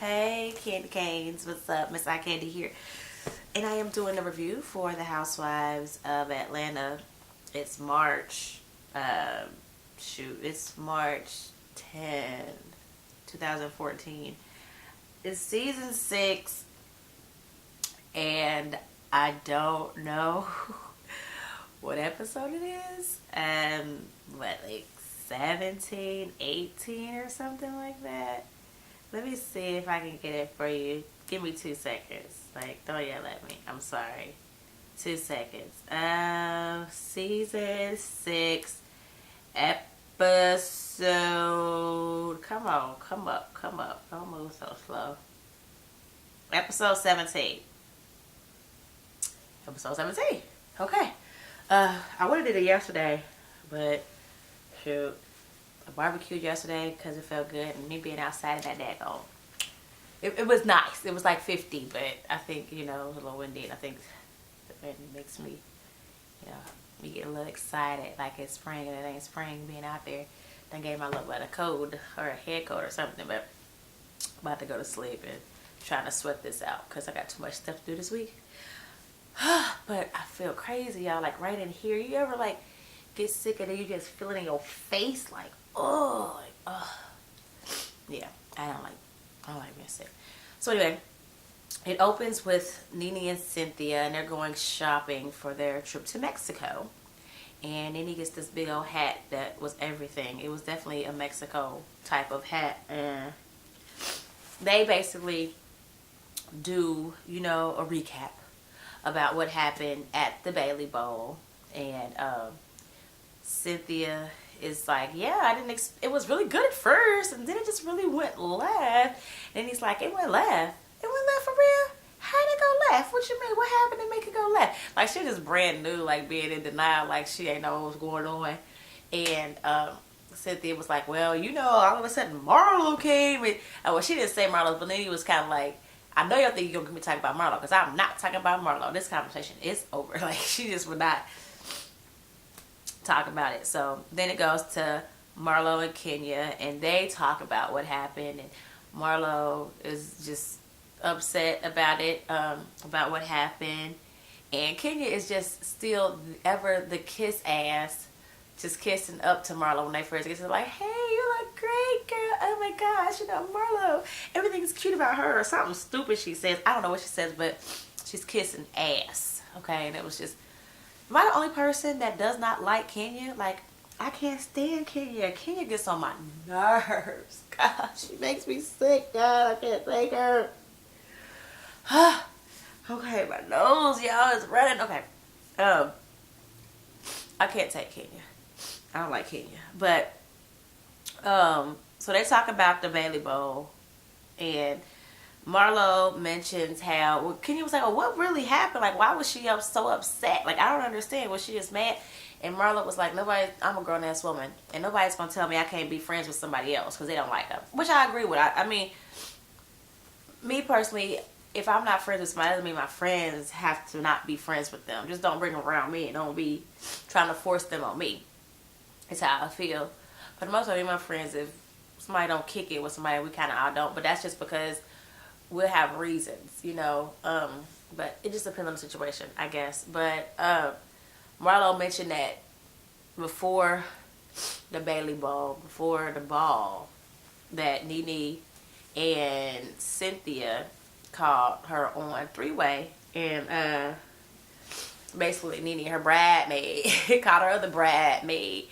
Hey, Candy Canes. What's up? Miss Eye Candy here. And I am doing a review for the Housewives of Atlanta. It's March, it's March 10, 2014. It's season 6, and I don't know what episode it is. Like 17, 18 or something like that. Let me see if I can get it for you. Give me 2 seconds. Like, don't yell at me. I'm sorry. 2 seconds. Season 6, episode. Come on, come up. Don't move so slow. Episode 17. Episode 17. Okay. I would have did it yesterday, but shoot. I barbecued yesterday because it felt good, and me being outside of that daggone. It was nice. It was like 50, but I think, it was a little windy, and I think it makes me, me get a little excited like it's spring, and it ain't spring being out there. Then gave my little bit of cold or a head cold or something, but I'm about to go to sleep and trying to sweat this out because I got too much stuff to do this week. But I feel crazy, y'all. Like right in here, you ever like get sick and then you just feel it in your face, like yeah, I don't like being sick. So anyway, it opens with Nene and Cynthia, and they're going shopping for their trip to Mexico. And Nene gets this big old hat that was everything. It was definitely a Mexico type of hat. And they basically do, a recap about what happened at the Bailey Bowl. And Cynthia is like, yeah, it was really good at first, and then it just really went left. And he's like, it went left? It went left for real? How'd it go left? What you mean? What happened to make it go left? Like, she just brand new, like being in denial, like she ain't know what was going on. And Cynthia was like, well, all of a sudden Marlo came, and well, she didn't say Marlo, but then he was kind of like, I know y'all think you're gonna be talking about Marlo, because I'm not talking about Marlo. This conversation is over. Like, she just would not talk about it. So then it goes to Marlo and Kenya, and they talk about what happened, and Marlo is just upset about it, about what happened, and Kenya is just still ever the kiss ass, just kissing up to Marlo when they first get to, like, hey, you look great, girl, oh my gosh, Marlo, everything's cute about her, or something stupid she says. I don't know what she says, but she's kissing ass, okay? And it was just, am I the only person that does not like Kenya? Like, I can't stand Kenya. Kenya gets on my nerves. God, she makes me sick, God. I can't take her. Okay, my nose, y'all, is running. Okay. I can't take Kenya. I don't like Kenya. But, so they talk about the Bailey Bowl, and Marlo mentions how, well, Kenya was like, oh, what really happened? Like, why was she so upset? Like, I don't understand. Was she just mad? And Marlo was like, I'm a grown-ass woman, and nobody's going to tell me I can't be friends with somebody else because they don't like her. Which I agree with. I mean, me personally, if I'm not friends with somebody, doesn't mean my friends have to not be friends with them. Just don't bring them around me, and don't be trying to force them on me. It's how I feel. For the most part, my friends, if somebody don't kick it with somebody, we kind of all don't. But that's just because we'll have reasons, but it just depends on the situation, I guess. But Marlo mentioned that before the Bailey Bowl, before the ball, that Nene and Cynthia called her on three-way, and basically Nene, her bridesmaid, called her other bridesmaid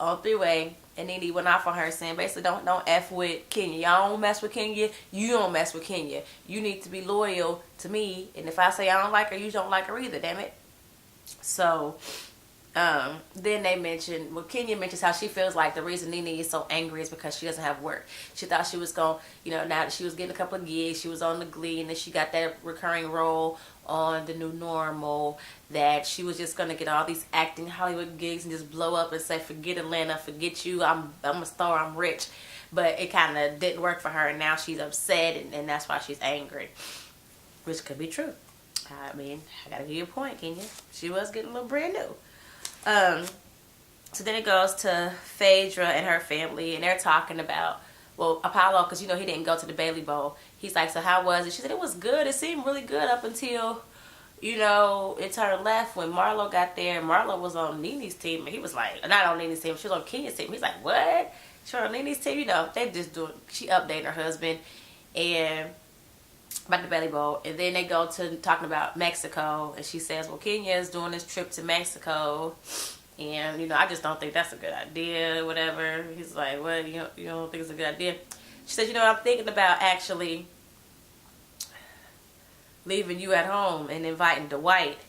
on three-way. And Nene went off on her saying, basically, don't F with Kenya. Y'all don't mess with Kenya. You don't mess with Kenya. You need to be loyal to me. And if I say I don't like her, you don't like her either, damn it. So, then they mentioned, Kenya mentions how she feels like the reason Nene is so angry is because she doesn't have work. She thought she was going, now that she was getting a couple of gigs, she was on the Glee, and then she got that recurring role on The New Normal, that she was just going to get all these acting Hollywood gigs and just blow up and say, forget Atlanta, forget you, I'm a star, I'm rich. But it kind of didn't work for her, and now she's upset, and that's why she's angry. Which could be true. I mean, I got to give you a point, Kenya. She was getting a little brand new. So then it goes to Phaedra and her family, and they're talking about well, Apollo, because, you know, he didn't go to the Bailey Bowl. He's like, so how was it? She said, it was good. It seemed really good up until, you know, it turned left when Marlo got there. Marlo was on Nene's team. And he was like, not on Nene's team. She was on Kenya's team. He's like, what? She was on Nene's team? You know, they just doing, she updated her husband and about the Bailey Bowl. And then they go to talking about Mexico. And she says, well, Kenya is doing this trip to Mexico. And, you know, I just don't think that's a good idea, whatever. He's like, well, you don't think it's a good idea? She said, you know, I'm thinking about actually leaving you at home and inviting Dwight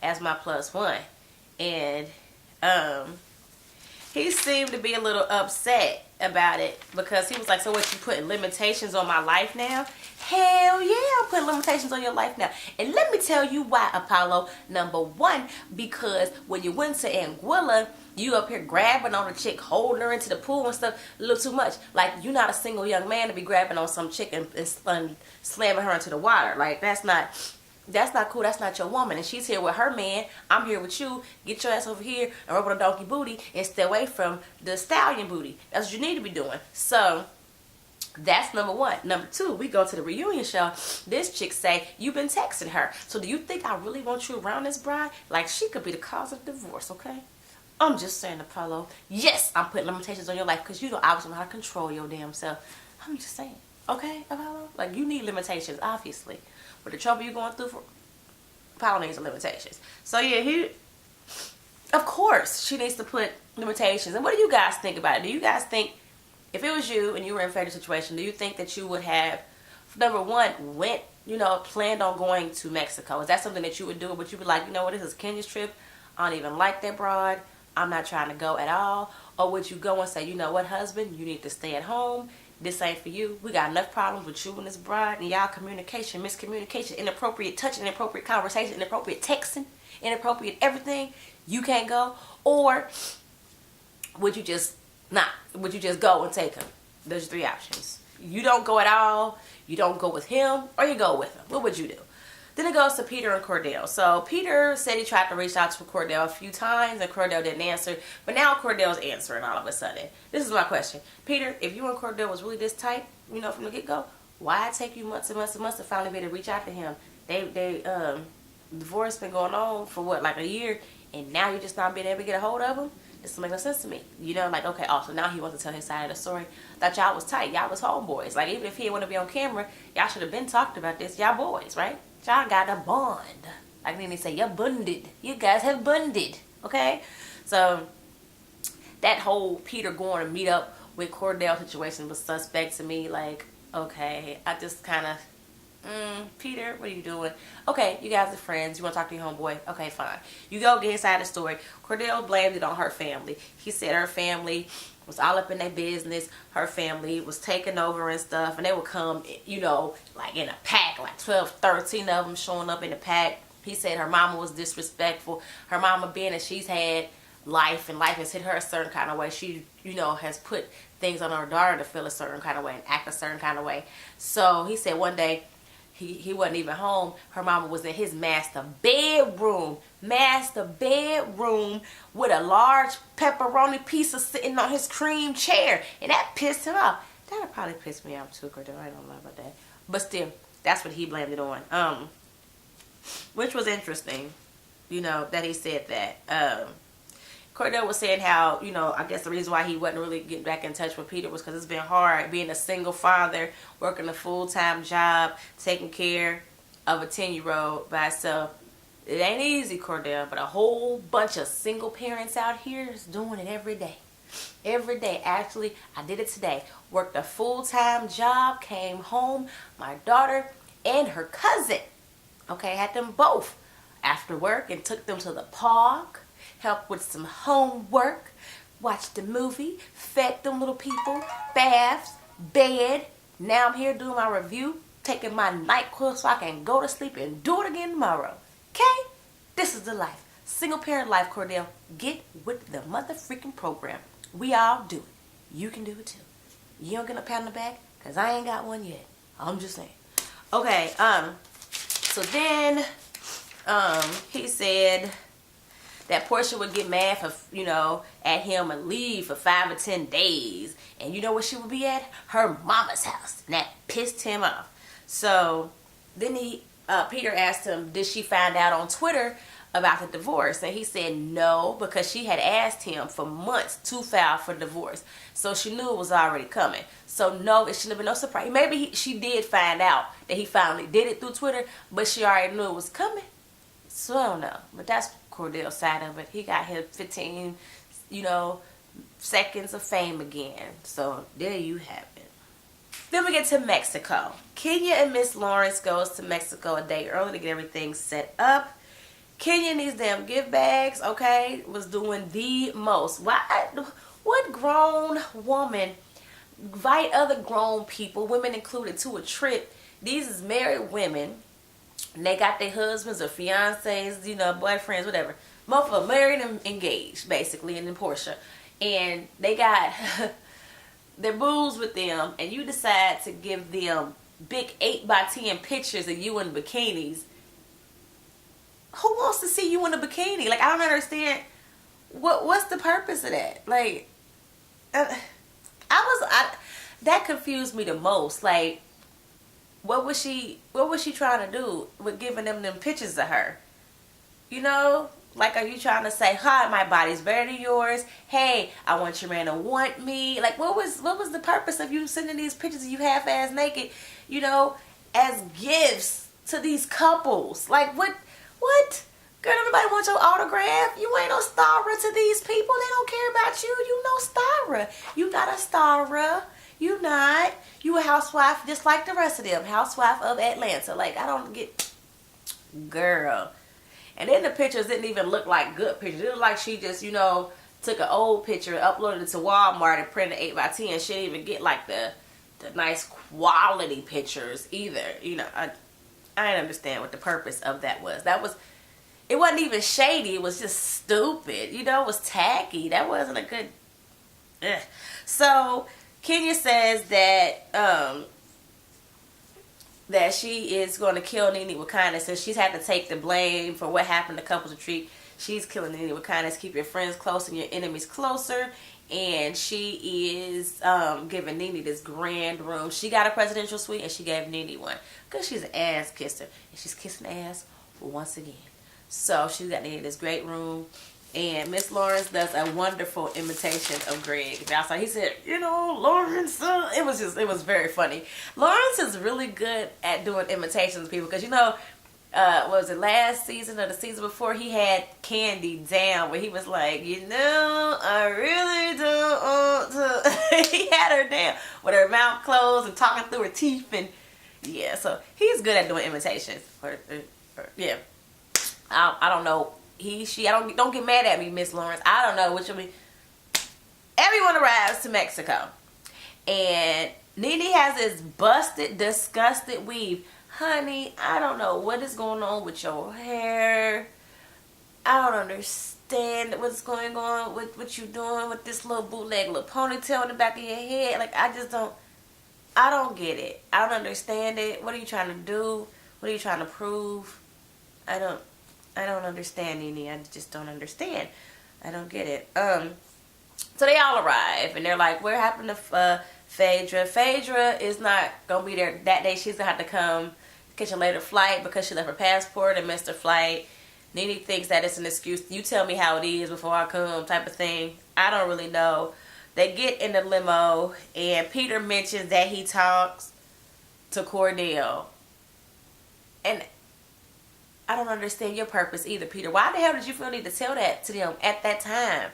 as my +1. And he seemed to be a little upset about it because he was like, so what, you putting limitations on my life now? Hell yeah, I'm putting limitations on your life now. And let me tell you why, Apollo. Number one, because when you went to Anguilla, you up here grabbing on a chick, holding her into the pool and stuff, a little too much. Like, you're not a single young man to be grabbing on some chick and slamming her into the water. Like, that's not cool. That's not your woman. And she's here with her man. I'm here with you. Get your ass over here and rub on a donkey booty and stay away from the stallion booty. That's what you need to be doing. So that's number one. Number two, we go to the reunion show. This chick say, you've been texting her. So do you think I really want you around this bride? Like, she could be the cause of divorce, okay? I'm just saying, Apollo. Yes, I'm putting limitations on your life because you don't obviously know how to control your damn self. I'm just saying. Okay, Apollo? Like, you need limitations, obviously. But the trouble you're going through, for Apollo needs limitations. So, yeah, of course, she needs to put limitations. And what do you guys think about it? Do you guys think, if it was you and you were in a fair situation, do you think that you would have, number one, planned on going to Mexico? Is that something that you would do? But you would be like, you know what, this is Kenya's trip. I don't even like that broad. I'm not trying to go at all. Or would you go and say, you know what, husband, you need to stay at home. This ain't for you. We got enough problems with you and this bride and y'all communication, miscommunication, inappropriate touching, inappropriate conversation, inappropriate texting, inappropriate everything. You can't go. Or would you just not? Would you just go and take him? There's three options. You don't go at all, you don't go with him, or you go with him. What would you do? Then it goes to Peter and Cordell. So Peter said he tried to reach out to Cordell a few times and Cordell didn't answer. But now Cordell's answering all of a sudden. This is my question. Peter, if you and Cordell was really this tight, from the get-go, why take you months and months and months to finally be able to reach out to him? Divorce been going on for what, like a year, and now you're just not being able to get a hold of him? This doesn't make no sense to me. Okay, so now he wants to tell his side of the story. Thought y'all was tight. Y'all was homeboys. Like, even if he didn't want to be on camera, y'all should have been talked about this. Y'all boys, right? Y'all got a bond. Like then they say, you're bonded. You guys have bonded. Okay? So, that whole Peter going to meet up with Cordell situation was suspect to me. Like, okay, I just kind of, Peter, what are you doing? Okay, you guys are friends. You want to talk to your homeboy? Okay, fine. You go get inside the story. Cordell blamed it on her family. He said her family was all up in their business. Her family was taking over and stuff. And they would come, like in a pack, like 12, 13 of them showing up in a pack. He said her mama was disrespectful. Her mama, being that she's had life and life has hit her a certain kind of way, she, has put things on her daughter to feel a certain kind of way and act a certain kind of way. So he said one day, he wasn't even home. Her mama was in his master bedroom with a large pepperoni pizza sitting on his cream chair. And that pissed him off. That'd probably piss me off too, Cordell. I don't know about that. But still, that's what he blamed it on. Which was interesting, that he said that. Cordell was saying how, I guess the reason why he wasn't really getting back in touch with Peter was because it's been hard being a single father, working a full-time job, taking care of a 10-year-old by himself. It ain't easy, Cordell, but a whole bunch of single parents out here is doing it every day. Every day. Actually, I did it today. Worked a full-time job, came home, my daughter and her cousin, had them both after work and took them to the park. Helped with some homework, watched the movie, fed them little people, baths, bed. Now I'm here doing my review, taking my NyQuil so I can go to sleep and do it again tomorrow. Okay? This is the life. Single parent life, Cordell. Get with the mother freaking program. We all do it. You can do it too. You don't get a pat on the back, because I ain't got one yet. I'm just saying. Okay, so then, he said that Portia would get mad for, you know, at him and leave for 5 or 10 days. And you know where she would be at? Her mama's house. And that pissed him off. So then Peter asked him, did she find out on Twitter about the divorce? And he said no, because she had asked him for months to file for divorce. So she knew it was already coming. So no, it shouldn't have been no surprise. Maybe she did find out that he finally did it through Twitter, but she already knew it was coming. So I don't know. But that's Cordell's side of it. He got his 15, you know, seconds of fame again. So there you have it. Then we get to Mexico. Kenya and Miss Lawrence goes to Mexico a day early to get everything set up. Kenya and these damn gift bags, okay, was doing the most. Why? What grown woman invite other grown people, women included, to a trip? These is married women. And they got their husbands or fiancés, you know, boyfriends, whatever. Most of them married and engaged, basically, and then Portia. And they got their booze with them, and you decide to give them big 8x10 pictures of you in bikinis. Who wants to see you in a bikini? Like, I don't understand. What's the purpose of that? Like, that confused me the most. Like, what was she trying to do with giving them pictures of her? You know? Like, are you trying to say, hi, my body's better than yours? Hey, I want your man to want me. Like, what was the purpose of you sending these pictures of you half-ass naked, you know, as gifts to these couples? Like, what? Girl, everybody wants your autograph. You ain't no starrer to these people. They don't care about you. You no starrer. You not a starrer. You not. You a housewife just like the rest of them. Housewife of Atlanta. Like, I don't get... Girl. And then the pictures didn't even look like good pictures. It looked like she just, you know, took an old picture, uploaded it to Walmart, and printed 8x10. She didn't even get like the nice quality pictures either. You know, I didn't understand what the purpose of that was. It wasn't even shady. It was just stupid. You know, it was tacky. That wasn't a good... Ugh. So Kenya says that that she is going to kill Nene with kindness. So she's had to take the blame for what happened to Couples Retreat. She's killing Nene with kindness. Keep your friends close and your enemies closer. And she is giving Nene this grand room. She got a presidential suite and she gave Nene one. Because she's an ass kisser. And she's kissing ass once again. So she got Nene this great room. And Miss Lawrence does a wonderful imitation of Greg. That's why he said, you know, Lawrence. It was very funny. Lawrence is really good at doing imitations of people. Because, you know, was it last season or the season before, he had Candy down where he was like, you know, I really don't want to. He had her down with her mouth closed and talking through her teeth. And yeah, so he's good at doing imitations. Yeah. I don't know. Don't get mad at me, Miss Lawrence. I don't know which of me. Everyone arrives to Mexico. And Nene has this busted, disgusted weave. Honey, I don't know what is going on with your hair. I don't understand what's going on with what you're doing with this little bootleg little ponytail in the back of your head. Like, I don't get it. I don't understand it. What are you trying to do? What are you trying to prove? I don't understand, Nene. I just don't understand. I don't get it. So they all arrive, and they're like, what happened to Phaedra? Phaedra is not going to be there that day. She's going to have to come catch a later flight because she left her passport and missed her flight. Nene thinks that it's an excuse. You tell me how it is before I come type of thing. I don't really know. They get in the limo, and Peter mentions that he talks to Cordell. And I don't understand your purpose either, Peter. Why the hell did you feel need to tell that to them at that time?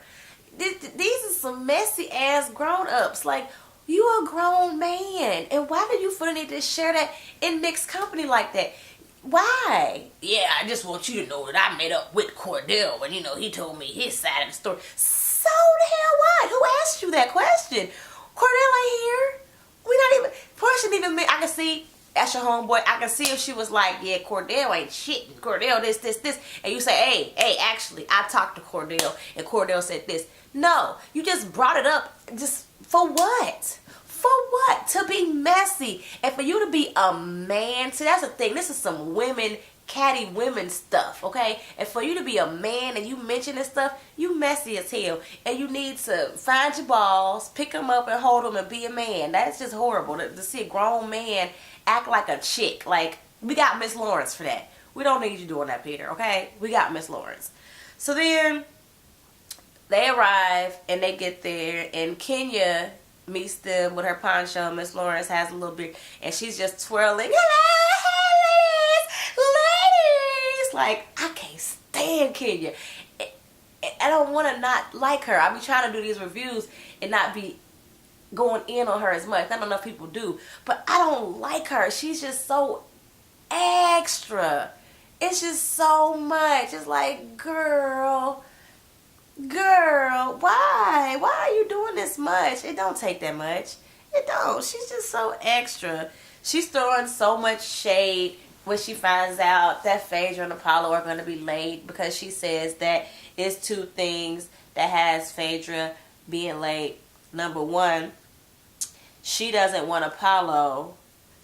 These are some messy ass grown-ups. Like, you a grown man. And why did you feel the need to share that in mixed company like that? Why? Yeah, I just want you to know that I made up with Cordell and, you know, he told me his side of the story. So the hell what? Who asked you that question? Cordell ain't here. We not even, Portia didn't even, I can see, that's your homeboy. I can see if she was like, yeah, Cordell ain't shit. Cordell this. And you say, hey, actually, I talked to Cordell and Cordell said this. No, you just brought it up just for what? For what? To be messy. And for you to be a man. See, that's the thing. This is some women, catty women stuff, okay? And for you to be a man and you mention this stuff, you messy as hell. And you need to find your balls, pick them up and hold them and be a man. That's just horrible to see a grown man act like a chick. Like, we got Miss Lawrence for that. We don't need you doing that, Peter, okay? We got Miss Lawrence. So then they arrive and they get there and Kenya meets them with her poncho. Miss Lawrence has a little bit and she's just twirling. Hello, ladies. Like, I can't stand Kenya. I don't want to not like her. I be trying to do these reviews and not be going in on her as much. I don't know if people do. But I don't like her. She's just so extra. It's just so much. It's like, girl, why are you doing this much? It don't take that much. It don't. She's just so extra. She's throwing so much shade when she finds out that Phaedra and Apollo are going to be late, because she says that it's two things that has Phaedra being late. Number one, she doesn't want Apollo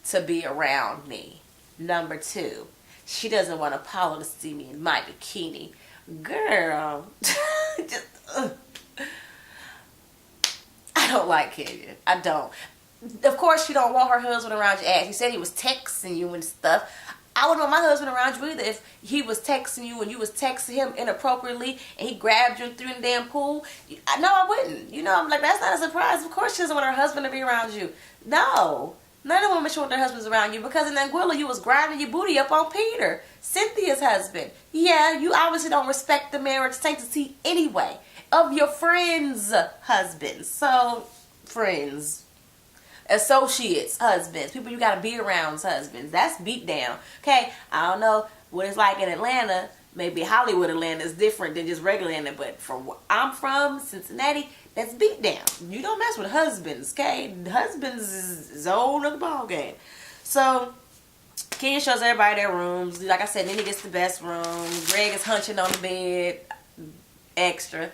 to be around me. Number two, she doesn't want Apollo to see me in my bikini. Girl, just, I don't like Kenya. I don't. Of course, she don't want her husband around your ass. You said he was texting you and stuff. I wouldn't want my husband around you either if he was texting you and you was texting him inappropriately and he grabbed you and threw in the damn pool. No, I wouldn't. You know, I'm like, that's not a surprise. Of course she doesn't want her husband to be around you. No. None of the women should want their husbands around you, because in Anguilla you was grinding your booty up on Peter, Cynthia's husband. Yeah, you obviously don't respect the marriage sanctity anyway of your friends' husbands. So, friends, associates, husbands, people you gotta be around's husbands. That's beat down. Okay, I don't know what it's like in Atlanta. Maybe Hollywood Atlanta is different than just regular Atlanta, but from where I'm from, Cincinnati, that's beat down. You don't mess with husbands, okay? Husbands is a whole other ball game. So Kenya shows everybody their rooms. Like I said, then he gets the best room. Greg is hunching on the bed, extra.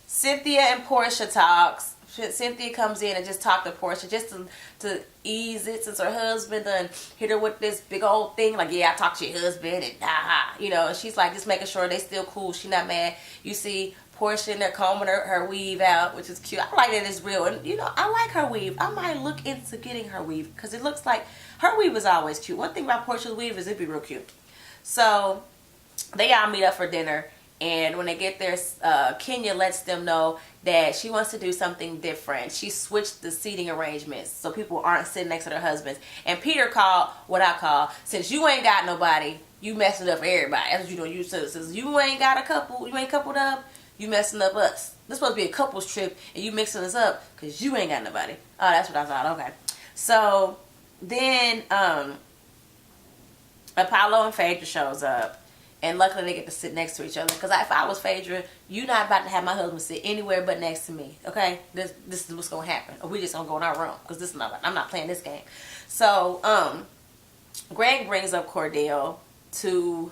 Cynthia and Portia talks. Cynthia comes in and just talk to Portia just to ease it, since her husband done hit her with this big old thing like, yeah, I talked to your husband and you know, and she's like just making sure they still cool. She not mad. You see Portia in there combing her weave out, which is cute. I like that it's real, and you know, I like her weave. I might look into getting her weave because it looks like her weave is always cute. One thing about Portia's weave is it'd be real cute. So they all meet up for dinner. And when they get there, Kenya lets them know that she wants to do something different. She switched the seating arrangements so people aren't sitting next to their husbands. And Peter called what I call, since you ain't got nobody, you messing up everybody. That's what you doing. You since you ain't got a couple, you ain't coupled up, you messing up us. This supposed to be a couples trip, and you mixing us up because you ain't got nobody. Oh, that's what I thought. Okay. So then Apollo and Phaedra shows up. And luckily they get to sit next to each other. Because if I was Phaedra, you're not about to have my husband sit anywhere but next to me. Okay? This is what's going to happen. Or we just going to go in our room. Because this is not, I'm not playing this game. So, Greg brings up Cordell to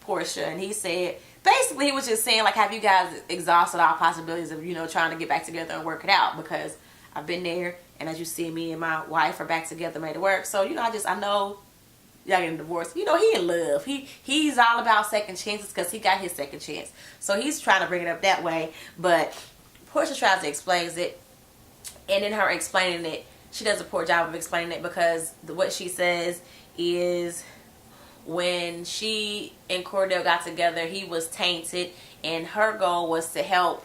Portia. And he said, basically he was just saying, like, have you guys exhausted all possibilities of, you know, trying to get back together and work it out? Because I've been there. And as you see, me and my wife are back together, made it work. So, you know, I know y'all getting divorced. You know, he in love. He's all about second chances because he got his second chance. So he's trying to bring it up that way. But Portia tries to explain it. And in her explaining it, she does a poor job of explaining it, because what she says is when she and Cordell got together, he was tainted. And her goal was to help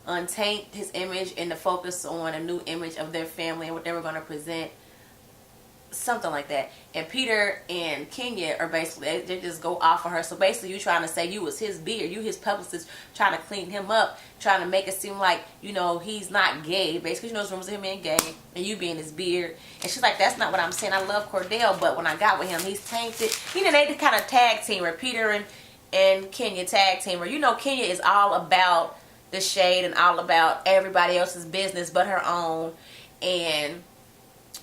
untaint his image and to focus on a new image of their family and what they were going to present. Something like that. And Peter and Kenya are basically, they just go off of her. So basically you trying to say you was his beard, you his publicist, trying to clean him up, trying to make it seem like, you know, he's not gay. Basically, you know, there's rumors of him being gay and you being his beard. And she's like, that's not what I'm saying. I love Cordell, but when I got with him, he's tainted. You know, they kind of tag team where Peter and Kenya tag team where, you know, Kenya is all about the shade and all about everybody else's business but her own. And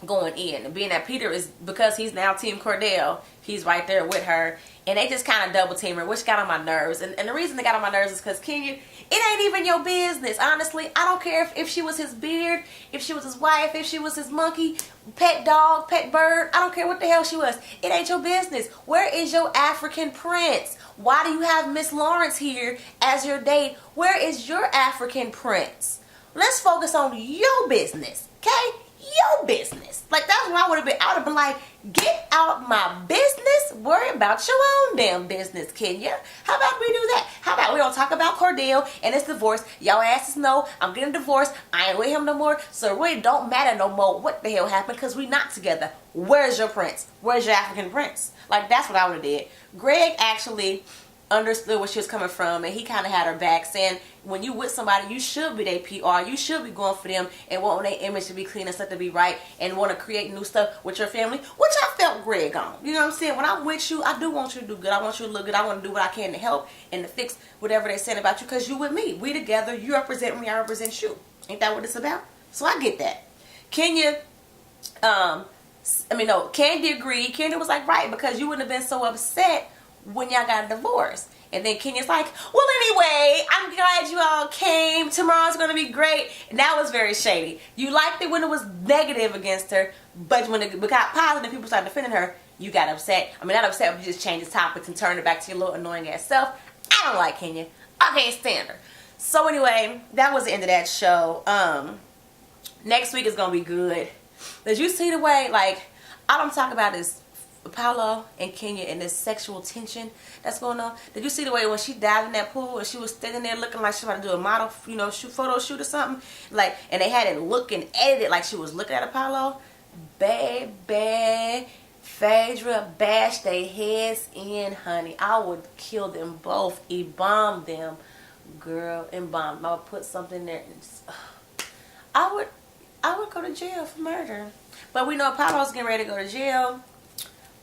going in. And being that Peter is, because he's now Team Cordell, he's right there with her. And they just kind of double team her, which got on my nerves. And the reason they got on my nerves is because Kenya, it ain't even your business. Honestly, I don't care if she was his beard, if she was his wife, if she was his monkey, pet dog, pet bird. I don't care what the hell she was. It ain't your business. Where is your African prince? Why do you have Miss Lawrence here as your date? Where is your African prince? Let's focus on your business, okay? Your business. Like, that's what I would have been. I would have been like, get out my business. Worry about your own damn business, Kenya. How about we do that? How about we don't talk about Cordell and his divorce? Y'all asses know I'm getting divorced. I ain't with him no more. So it really don't matter no more what the hell happened because we not together. Where's your prince? Where's your African prince? Like, that's what I would have did. Greg actually understood where she was coming from, and he kind of had her back, saying when you with somebody, you should be their PR, you should be going for them and want their image to be clean and stuff to be right, and want to create new stuff with your family, which I felt Greg on. You know what I'm saying? When I'm with you, I do want you to do good. I want you to look good. I want to do what I can to help and to fix whatever they're saying about you, because you with me. We together. You represent me. I represent you. Ain't that what it's about? So I get that. Kenya, Candy agreed. Candy was like, right, because you wouldn't have been so upset when y'all got a divorce. And then Kenya's like, well, anyway, I'm glad you all came. Tomorrow's going to be great. And that was very shady. You liked it when it was negative against her, but when it got positive, people started defending her, you got upset. I mean, not upset, but you just changed the topics and turned it back to your little annoying ass self. I don't like Kenya. I can't stand her. So anyway, that was the end of that show. Next week is going to be good. Did you see the way, like, all I'm talking about is Paulo and Kenya and this sexual tension that's going on. Did you see the way when she dived in that pool and she was standing there looking like she was about to do a model, photo shoot or something? Like, and they had it looking edited like she was looking at Apollo. Baby, Phaedra bashed their heads in, honey. I would kill them both. Embalm them, girl. Embalm them. I would put something there. I would go to jail for murder. But we know Apollo's getting ready to go to jail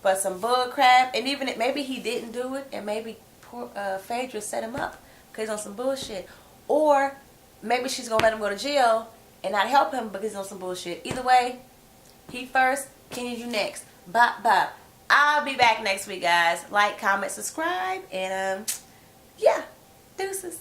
for some bull crap, and even if maybe he didn't do it, and maybe poor Phaedra set him up because he's on some bullshit, or maybe she's gonna let him go to jail and not help him because he's on some bullshit. Either way, he first, Kenya you next. Bop bop. I'll be back next week, guys. Like, comment, subscribe, and yeah, deuces.